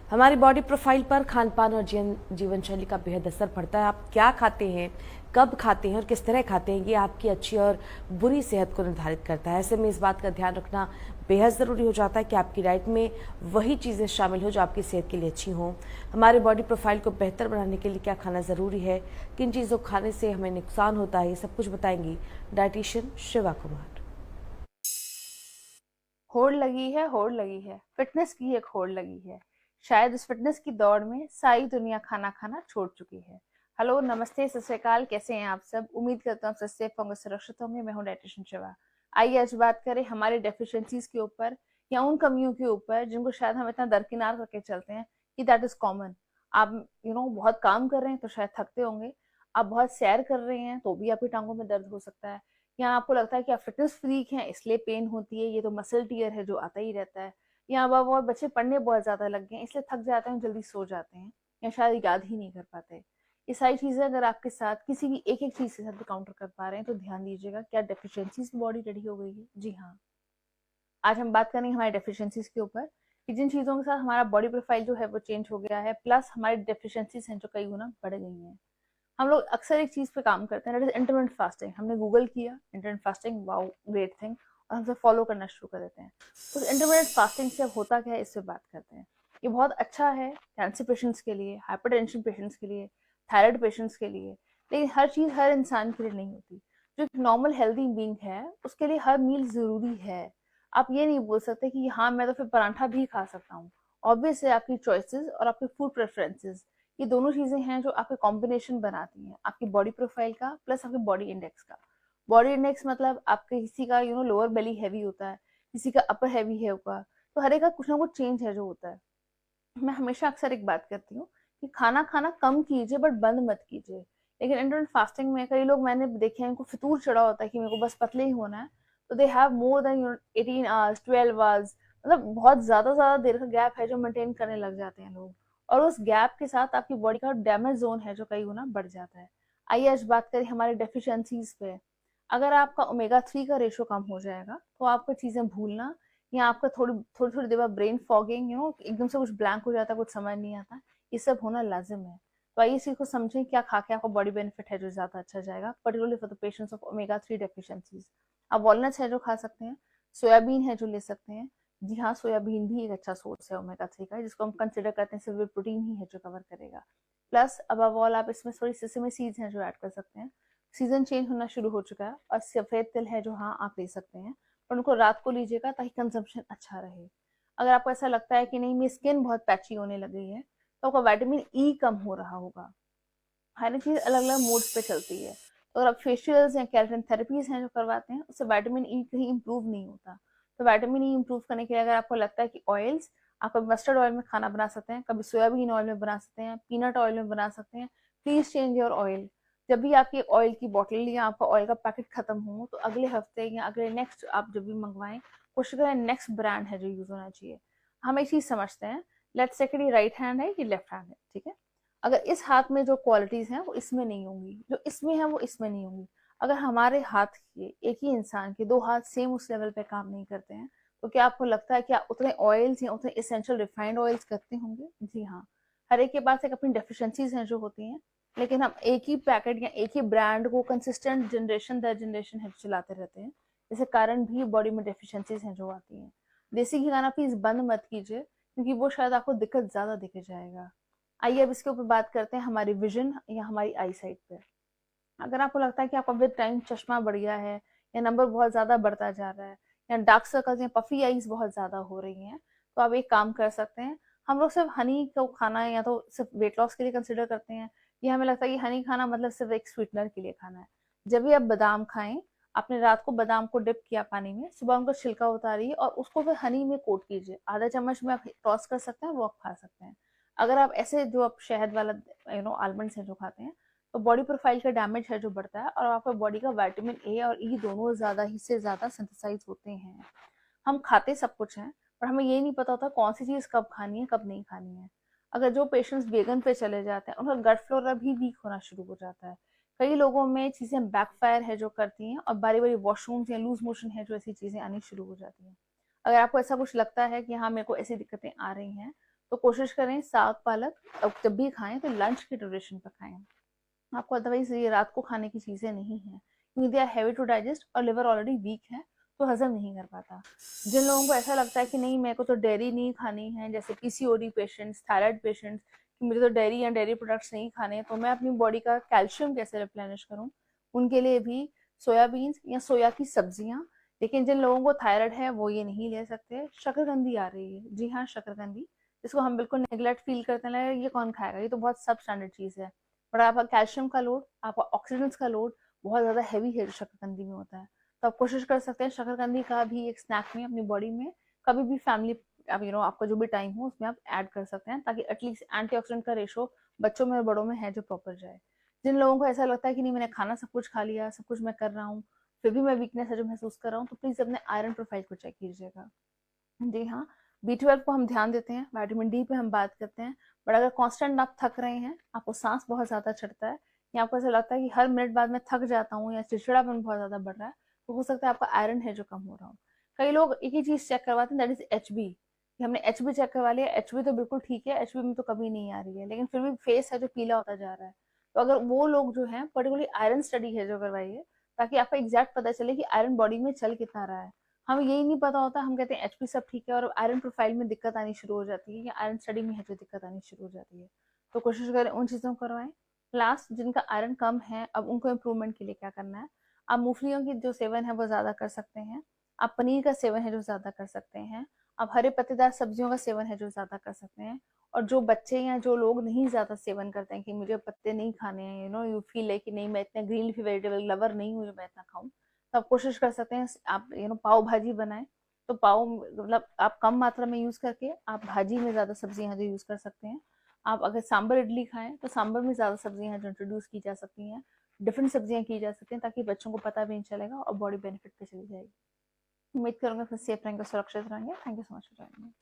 हमारी body profile पर खान-पान और जीवन शैली का बेहद असर पड़ता है। आप क्या खाते हैं, कब खाते हैं और किस तरह खाते हैं, ये आपकी अच्छी और बुरी सेहत को निर्धारित करता है। ऐसे में इस बात का ध्यान रखना बेहद ज़रूरी हो जाता है कि आपकी डाइट में वही चीज़ें शामिल हो जो आपकी सेहत के लिए अच्छी हों। हमारे बॉडी प्रोफाइल को बेहतर बनाने के लिए क्या खाना ज़रूरी है, किन चीज़ों को खाने से हमें नुकसान होता है, ये सब कुछ बताएंगी डाइटिशियन शिवा कुमार। होड़ लगी है, फिटनेस की एक होड़ लगी है। शायद इस फिटनेस की दौड़ में सारी दुनिया खाना खाना छोड़ चुकी है। हेलो, नमस्ते, सत श्री अकाल, कैसे हैं आप सब? उम्मीद करता हूँ सब सेफ होंगे, सुरक्षित होंगे। मैं हूँ डाइटिशियन शिवा। आइए आज बात करें हमारे डेफिशिएंसीज के ऊपर या उन कमियों के ऊपर जिनको शायद हम इतना दरकिनार करके चलते हैं कि दैट इज कॉमन। आप बहुत काम कर रहे हैं तो शायद थकते होंगे। आप बहुत सैर कर रहे हैं तो भी आपकी टांगों में दर्द हो सकता है। या आपको लगता है कि आप फिटनेस फ्रीक हैं इसलिए पेन होती है, ये तो मसल टीयर है जो आता ही रहता है। या अब और बच्चे पढ़ने बहुत ज्यादा लग गए हैं इसलिए थक जाते हैं, जल्दी सो जाते हैं या शायद याद ही नहीं कर पाते। ये सारी चीजें अगर आपके साथ किसी भी एक एक चीज के साथ भी काउंटर कर पा रहे हैं तो ध्यान दीजिएगा, क्या डेफिशिएंसीज बॉडी रेडी हो गई है? जी हाँ। आज हम बात करेंगे हमारे डेफिशिएंसीज के ऊपर कि जिन चीजों के साथ हमारा बॉडी प्रोफाइल जो है वो चेंज हो गया है, प्लस हमारी डेफिशिएंसीज हैं जो कई गुना बढ़ गई हैं। हम लोग अक्सर एक चीज पे काम करते हैं, दैट इज इंटरमिटेंट फास्टिंग। हमने गूगल किया intermittent fasting, wow great thing, और हमसे फॉलो करना शुरू कर देते हैं। तो इंटरमिटेंट फास्टिंग से अब होता क्या है, इससे बात करते हैं। ये बहुत अच्छा है कैंसर पेशेंट्स के लिए, हाइपरटेंशन पेशेंट्स के लिए, थायराइड पेशेंट्स के लिए। लेकिन हर चीज हर इंसान के लिए नहीं होती। जो एक नॉर्मल हेल्दी बीइंग है उसके लिए हर मील जरूरी है। आप ये नहीं बोल सकते कि हाँ मैं तो फिर पराठा भी खा सकता हूँ। ऑब्वियस है, आपकी चॉइसेस और आपके फूड प्रेफरेंसेस, ये दोनों चीजें हैं जो आपके कॉम्बिनेशन बनाती हैं आपकी बॉडी प्रोफाइल का प्लस आपके बॉडी इंडेक्स का। बॉडी इंडेक्स मतलब आपके किसी का लोअर बेली हैवी होता है, किसी का अपर हैवी है होगा। तो हर एक का कुछ ना कुछ चेंज है जो होता है। मैं हमेशा अक्सर एक बात करती हूँ कि खाना खाना कम कीजिए बट बंद मत कीजिए। लेकिन इंटरमिटेंट फास्टिंग में कई लोग मैंने देखे हैं, इनको फितूर चढ़ा होता है कि मेरे को बस पतले ही होना है। तो they have more than 18 hours 12 hours, मतलब बहुत ज्यादा देर का गैप है जो मेंटेन करने लग जाते हैं लोग। और उस गैप के साथ आपकी बॉडी का डैमेज जोन है जो कई गुना बढ़ जाता है। आइए आज बात करें हमारे डेफिशिएंसीज पे। अगर आपका ओमेगा 3 का रेशो कम हो जाएगा तो आपको चीजें भूलना या आपका थोड़ी थोड़ी थोड़ी देर बाद ब्रेन फॉगिंग, एकदम से कुछ ब्लैंक हो जाता है, कुछ समझ नहीं आता, ये सब होना लाजिम है। तो आइए इसी को समझें, क्या खा के आपको बॉडी बेनिफिट है जो ज्यादा अच्छा जाएगा, particularly for the patients of omega 3 deficiencies. आप वॉलनट्स है जो खा सकते हैं, सोयाबीन है जो ले सकते हैं। जी हाँ, सोयाबीन भी एक अच्छा सोर्स है ओमेगा 3 का, जिसको हम कंसिडर करते हैं सिर्फ प्रोटीन ही है जो कवर करेगा। प्लस अब ऑल आप इसमें थोड़ी सेसमे सीड्स हैं जो ऐड कर सकते हैं। सीजन चेंज होना शुरू हो चुका है और सफेद तिल है जो हाँ आप ले सकते हैं, पर उनको रात को लीजिएगा ताकि कंजम्पशन अच्छा रहे। अगर आपको ऐसा लगता है कि नहीं मेरी स्किन बहुत पैची होने लगी है तो आपका विटामिन ई कम हो रहा होगा। हर चीज अलग अलग मोड्स पे चलती है। तो अगर आप फेशियल्स या केराटिन थेरेपीज हैं जो करवाते हैं उससे विटामिन ई कहीं इंप्रूव नहीं होता। तो विटामिन ई इंप्रूव करने के लिए अगर आपको लगता है कि ऑयल्स, आप कभी मस्टर्ड ऑयल में खाना बना सकते हैं, कभी सोयाबीन ऑयल में बना सकते हैं, पीनट ऑयल में बना सकते हैं, प्लीज चेंज योर ऑयल। जब भी आपकी ऑयल की बॉटल या आपका ऑयल का पैकेट खत्म हो तो अगले हफ्ते या अगले नेक्स्ट आप जब भी मंगवाएं, कोशिश करें नेक्स्ट ब्रांड है जो यूज होना चाहिए। हम एक चीज समझते हैं, लेट्स से कि राइट हैंड है कि लेफ्ट हैंड है, ठीक है। अगर इस हाथ में जो क्वालिटीज हैं वो इसमें नहीं होंगी, जो इसमें है वो इसमें नहीं होंगी। अगर हमारे हाथ के एक ही इंसान के दो हाथ सेम उस लेवल पे काम नहीं करते हैं तो क्या आपको लगता है कि आप उतने ऑयल्स या उतने इसेंशियल रिफाइंड ऑयल्स करते होंगे? जी हाँ। हर एक के पास एक अपनी डेफिशिएंसीज हैं जो होती हैं, लेकिन हम एक ही पैकेट या एक ही ब्रांड को कंसिस्टेंट जनरेशन दर जनरेशन है चलाते रहते हैं, जिसके कारण भी बॉडी में डेफिशिएंसीज हैं जो आती हैं। देसी घी खाना प्लीज बंद मत कीजिए क्योंकि वो शायद आपको दिक्कत ज्यादा दिखे जाएगा। आइए अब इसके ऊपर बात करते हैं हमारी विजन या हमारी आई साइट पे। अगर आपको लगता है कि आपका विद टाइम चश्मा बढ़ गया है या नंबर बहुत ज्यादा बढ़ता जा रहा है या डार्क सर्कल्स या पफी आईज बहुत ज्यादा हो रही हैं, तो आप एक काम कर सकते हैं। हम लोग सिर्फ हनी को खाना है या तो सिर्फ वेट लॉस के लिए कंसिडर करते हैं, या हमें लगता है कि हनी खाना मतलब सिर्फ एक स्वीटनर के लिए खाना है। जब भी आप बादाम खाएं, आपने रात को बादाम को डिप किया पानी में, सुबह उनको छिलका उतारिए और उसको फिर हनी में कोट कीजिए। आधा चम्मच में आप टॉस कर सकते हैं, वो आप खा सकते हैं। अगर आप ऐसे जो आप शहद वाला आलमंड्स है जो खाते हैं तो बॉडी प्रोफाइल का डैमेज है जो बढ़ता है और आपका बॉडी का विटामिन ए और ई दोनों ज्यादा ही से ज्यादा सिंथेसाइज होते हैं। हम खाते सब कुछ हैं पर हमें ये नहीं पता होता कौन सी चीज कब खानी है कब नहीं खानी है। अगर जो पेशेंट्स वेगन पे चले जाते हैं उनका गट फ्लोरा भी वीक होना शुरू हो जाता है। कई लोगों में चीजें बैकफायर है जो करती हैं और बारी बारी वॉशरूम्स या लूज मोशन है जो ऐसी चीजें आनी शुरू हो जाती हैं। अगर आपको ऐसा कुछ लगता है कि हाँ मेरे को ऐसी दिक्कतें आ रही हैं तो कोशिश करें साग पालक अब जब भी खाएं तो लंच के ड्यूरेशन पर खाएं। आपको अदरवाइज ये रात को खाने की चीजें नहीं है, क्योंकि they are heavy to digest और लिवर ऑलरेडी वीक है तो हजम नहीं कर पाता। जिन लोगों को ऐसा लगता है कि नहीं मेरे को तो डेयरी नहीं खानी है, जैसे पीसीओडी पेशेंट्स, थायराइड पेशेंट्स, कि मुझे तो डेयरी या डेयरी प्रोडक्ट्स नहीं खाने, तो मैं अपनी बॉडी का कैल्शियम कैसे रिप्लेनिश करूं, उनके लिए भी सोयाबीन्स या सोया की सब्जियां। लेकिन जिन लोगों को थायराइड है वो ये नहीं ले सकते। शकरकंदी आ रही है, जी हाँ शकरकंदी, जिसको हम बिल्कुल नेग्लेक्ट फील करते हैं, ये कौन खाएगा, ये तो बहुत सब स्टैंडर्ड चीज है। पर आपका कैल्शियम का लोड, आपका ऑक्सीडेंट्स का लोड बहुत ज्यादा हैवी है शकरकंदी में होता है। तो आप कोशिश कर सकते हैं शकरकंदी का भी एक स्नैक में अपनी बॉडी में कभी भी फैमिली अब आपका जो भी टाइम हो उसमें आप ऐड कर सकते हैं, ताकि एटलीस्ट एंटीऑक्सीडेंट का रेशो बच्चों में और बड़ों में है जो प्रॉपर जाए। जिन लोगों को ऐसा लगता है कि नहीं मैंने खाना सब कुछ खा लिया, सब कुछ मैं कर रहा हूँ, फिर भी मैं वीकनेस है जो महसूस कर रहा हूँ, तो प्लीज अपने आयरन प्रोफाइल को चेक कीजिएगा। जी हाँ, B12 को हम ध्यान देते हैं, विटामिन डी पे हम बात करते हैं। बट अगर कांस्टेंट आप थक रहे हैं, आपको सांस बहुत ज्यादा चढ़ता है, या आपको ऐसा लगता है कि हर मिनट बाद में थक जाता हूँ, या चिड़चिड़ापन बहुत ज्यादा बढ़ रहा है, तो हो सकता है आपका आयरन है जो कम हो रहा हो। कई लोग एक ही चीज चेक करवाते हैं, दैट इज HB, कि हमने HB चेक करवा लिया, HB तो बिल्कुल ठीक है, HB में तो कभी नहीं आ रही है, लेकिन फिर भी फेस है जो पीला होता जा रहा है। तो अगर वो लोग जो है पर्टिकुलरली आयरन स्टडी है जो करवाइए, ताकि आपको एग्जैक्ट पता चले कि आयरन बॉडी में चल कितना रहा है। हमें यही नहीं पता होता, हम कहते हैं HP सब ठीक है, और आयरन प्रोफाइल में दिक्कत आनी शुरू हो जाती है, या आयरन स्टडी में है जो दिक्कत आनी शुरू हो जाती है। तो कोशिश करें उन चीज़ों को करवाएं। लास्ट, जिनका आयरन कम है, अब उनको इम्प्रूवमेंट के लिए क्या करना है, आप मूंगफलियों की जो सेवन है वो ज़्यादा कर सकते हैं, आप पनीर का सेवन है जो ज़्यादा कर सकते हैं, आप हरे पत्तेदार सब्जियों का सेवन है जो ज़्यादा कर सकते हैं। और जो बच्चे या जो लोग नहीं ज़्यादा सेवन करते हैं कि मुझे पत्ते नहीं खाने हैं, यू फील है कि नहीं मैं इतने ग्रीन लीफी वेजिटेबल लवर नहीं हूँ जो मैं इतना खाऊं, तो आप कोशिश कर सकते हैं आप पाव भाजी बनाएं। तो पाव मतलब आप कम मात्रा में यूज करके आप भाजी में ज्यादा सब्जियां जो यूज कर सकते हैं। आप अगर सांबर इडली खाएं तो सांबर में ज्यादा सब्जियां जो इंट्रोड्यूस की जा सकती हैं, डिफरेंट सब्जियां की जा सकती हैं, ताकि बच्चों को पता भी नहीं चलेगा और बॉडी बेनिफिट पे चली जाएगी। उम्मीद करूंगा फिर सेफ रहेंगे, सुरक्षित रहेंगे। Thank you so much for joining.